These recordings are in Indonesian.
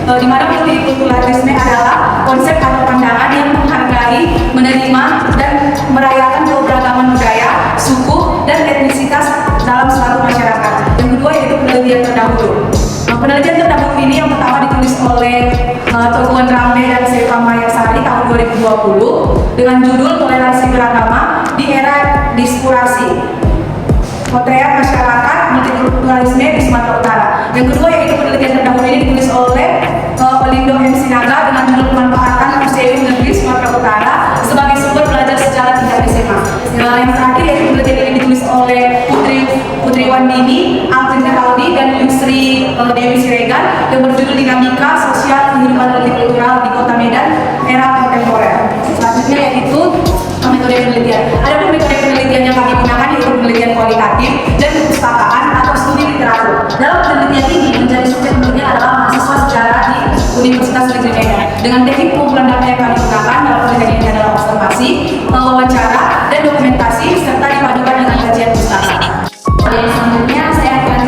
di mana multikulturalisme adalah konsep atau pandangan yang menghargai, menerima, dan merayakan keberagaman budaya, suku, dan etnisitas dalam suatu masyarakat. Yang kedua yaitu penelitian terdahulu. Penelitian terdahulu ini yang pertama ditulis oleh Teguhan Rambe dan Seva Mayasari tahun 2020 dengan judul Toleransi Beragama di Era Diskurasi, Potret Masyarakat Multikulturalisme di Sumatera Utara. Yang kedua yaitu penelitian terdahulu ini ditulis oleh Olindo M. Sinaga dengan judul Pemanfaatan Museum Negeri Sumatera Utara sebagai sumber belajar sejarah tingkat SMA. Yang terakhir yaitu penelitian ini ditulis oleh Putri Wandini, Alvin Aldi, dan Yusri Dewi Siregar yang berjudul Dinamika Sosial Kehidupan Multikultural di Kota Medan Era Kontemporer. Selanjutnya yaitu metode penelitian. Ada pun metode penelitian yang kami gunakan yaitu penelitian kualitatif dan perpustakaan atau studi literatur. Dalam penelitian ini menjadi subjek penelitian adalah mahasiswa sejarah di Universitas Negeri Medan. Dengan teknik pengumpulan data yang kami gunakan dalam penelitian ini adalah observasi, wawancara, dan dokumentasi serta dipadukan dengan kajian pustaka. Dan selanjutnya saya akan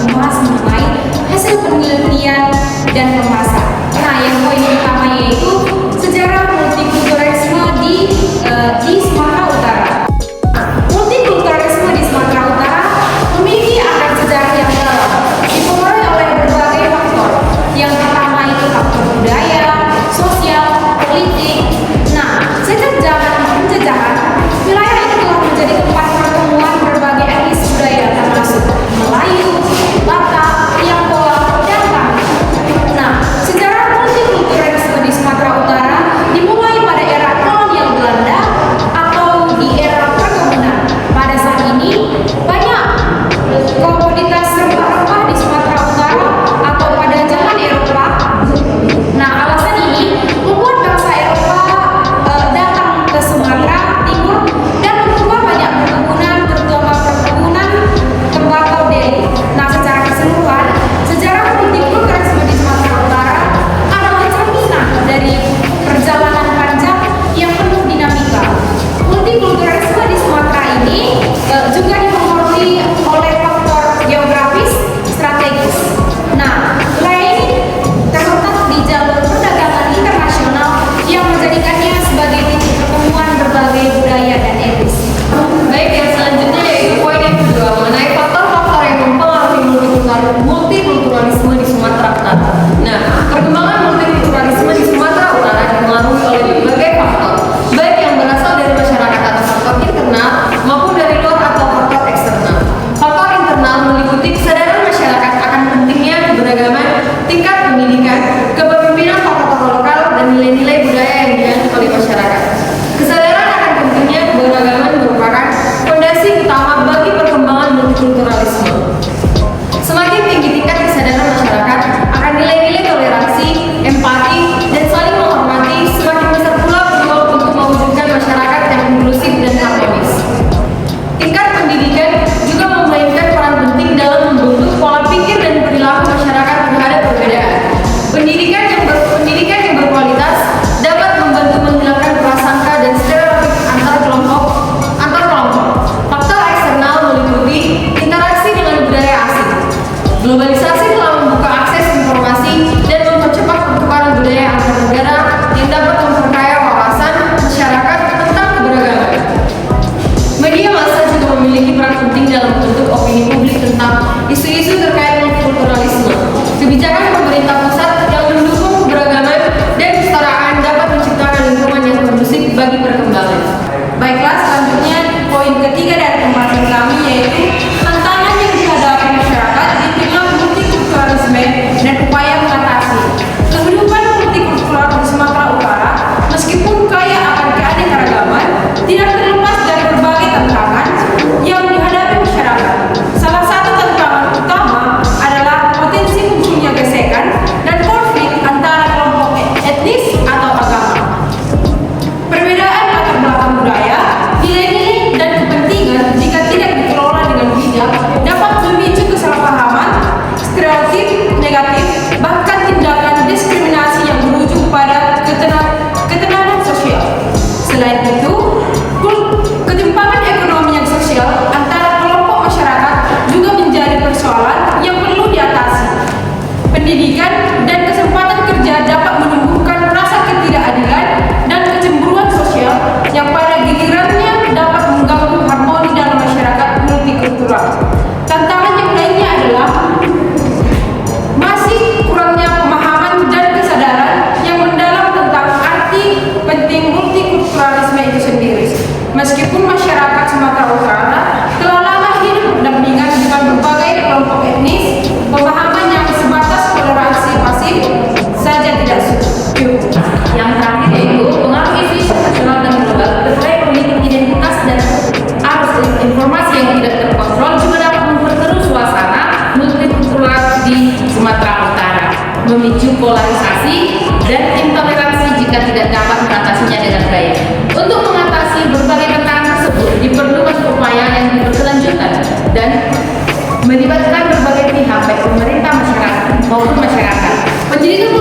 membahas mengenai hasil penelitian dan pembahasan. Nah, yang poin pertama yaitu sejarah multikulturalisme di Sumatera Utara. Multikulturalisme di Sumatera Utara memiliki akar sejarah yang dalam, dipengaruhi oleh berbagai faktor. Yang pertama itu faktor budaya, sosial, politik. Nah, sejak zaman penjajahan, wilayah itu telah menjadi tempat pertemuan berbagai etnis budaya termasuk Melayu, Batak, Tionghoa, dan Tamil. Nah, sejarah multikulturalisme di Sumatera Utara dimulai pada era kolonial Belanda atau memicu polarisasi dan intoleransi jika tidak dapat mengatasinya dengan baik. Untuk mengatasi berbagai tantangan tersebut diperlukan upaya yang berkelanjutan dan melibatkan berbagai pihak baik pemerintah masyarakat maupun masyarakat. Pendidikan